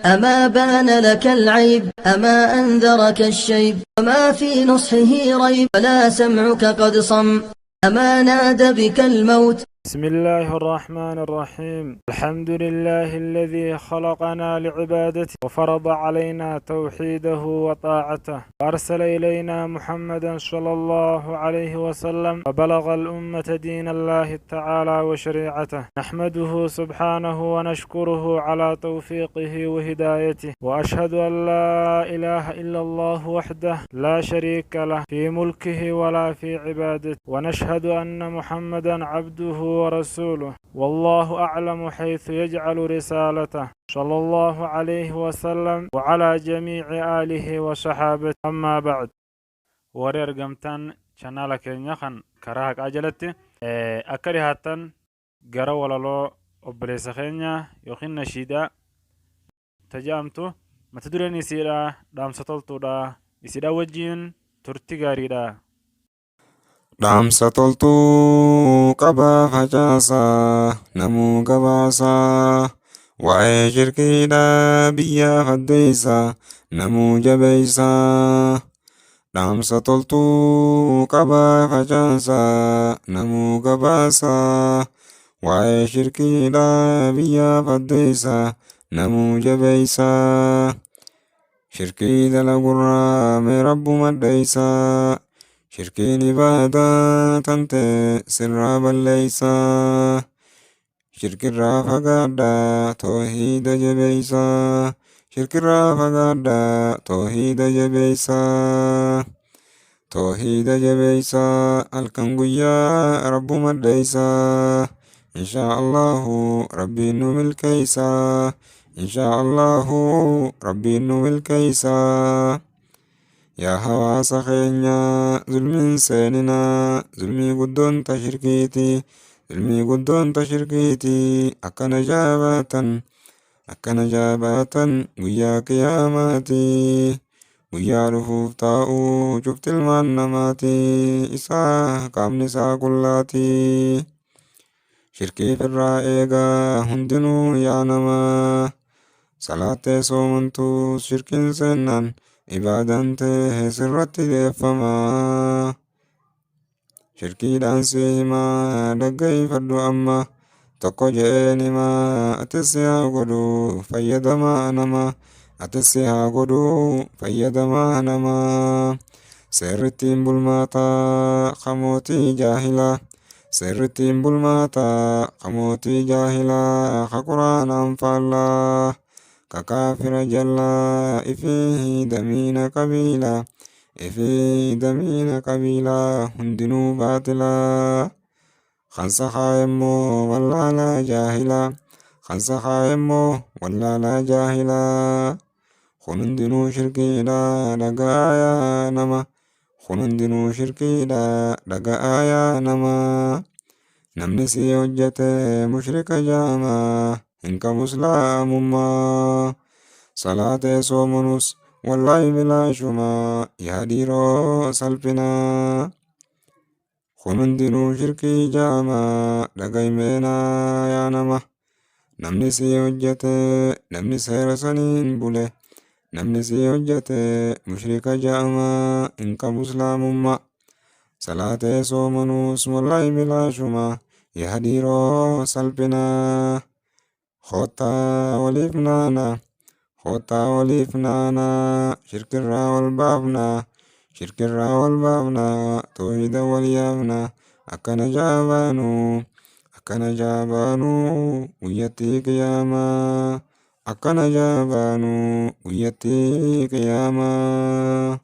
أما بان لك العيب أما أنذرك الشيب وما في نصحه ريب ولا سمعك قد صم أما نادى بك الموت. بسم الله الرحمن الرحيم. الحمد لله الذي خلقنا لعبادته وفرض علينا توحيده وطاعته وأرسل إلينا محمدا صلى الله عليه وسلم وبلغ الأمة دين الله تعالى وشريعته. نحمده سبحانه ونشكره على توفيقه وهدايته، وأشهد أن لا إله إلا الله وحده لا شريك له في ملكه ولا في عبادته، ونشهد أن محمدا عبده ورسوله، والله أعلم حيث يجعل رسالته صلى الله عليه وسلم وعلى جميع آله وصحابته. أما بعد، ورير قمتان شنالا كينيخان كراهك أجلتي أكري هاتان قرا ولالو أبريس خينيا يوخين نشيدا تجامتو ما تدرين يسيرا دام ستلتو دا يسيرا وجين ترتقاري دا dhaamsa toltuu qabaa facaasaa namuu gabaasaa waa'ee shirkiidhaa biyyaa faddeessaa namuu jabeessaa. Dhaamsa toltuu qabaa facaasaa namuu gabaasaa waa'ee shirkiidhaa biyyaa faddeessaa namuu jabeessaa. Shirkii dalagurraa mee rabbu maddeessaa. Shirkiin ibaadaa tante sirraa balleeysaa. Shirkirraa fagaadhaa toohiida jabeeysaa. Shirkirraa fagaadhaa toohiida jabeeysaa. Toohiida jabeeysaa halkan guyyaa rabbu maddeeysaa. Inshaa Allahu rabbiin nu milkeeysaa. Inshaa Allahu rabbiin nu milkeeysaa. Yaa hawaasa keenya zulmiin seeninaa zulmii guddoon tashirkiiti. Zulmii guddoon tashirkiiti. Akkana jabaatan guyyaa qiyaamaati. Guyyaa dhufuuf taa'uu cufti ilmaan namaati. Isaa qaamni isaa qullaati. Shirkii firraa eegaa hundinuu yaa namaa. Salaattee soomantuu shirkiin seennaan ibaadaan ta'e sirratti deeffamaa. Shirkiidhaan si himaa dhaggeeffadhu amma. Tokko je'een himaa atis haa godhu fayyadamaa namaa. Atis haa godhu fayyadamaa namaa. Seerrittiin bulmaataa qamootii jaahilaa. Seerrittiin bulmaataa qamootii jaahilaa ka quraanaan faallaa. Kakaafira jallaa ifii damiina qabiilaa. Ifii damiina qabiilaa hundinuu baatilaa. Kansa kaayemmoo wallaalaa jaahilaa. Kansa kaayemmoo wallaalaa jaahilaa. Kun hundinuu shirkiidhaa dhaga'aa nama. Kun hundinuu shirkiidhaa dhaga'aa nama. Namni si hojjete mushrika jaamaa. Inka muslimummaa. Salaatee soomanus wallahi bilaashumaa. Yaa dhiiroo salphinaa. Kun hundinuu shirkii jaamaa dhagaymeenaa yaa nama. Namni si hojjete namni seera saniin bule. Namni si hojjete mushrika jaamaa inka muslimummaa. Salaatee soomanus wallahi bilaashumaa. Yaa dhiiroo salphinaa. Khootaa waliif naanaa. Khootaa waliif naanaa. Shirkirraa wal baafnaa. Shirkirraa wal baafnaa. Toohida wal yaafnaa. Akkana jaabaanuu. Akkana jaabaanuu guyyattii qiyaamaa. Akkana jaabaanuu guyyattii qiyaamaa.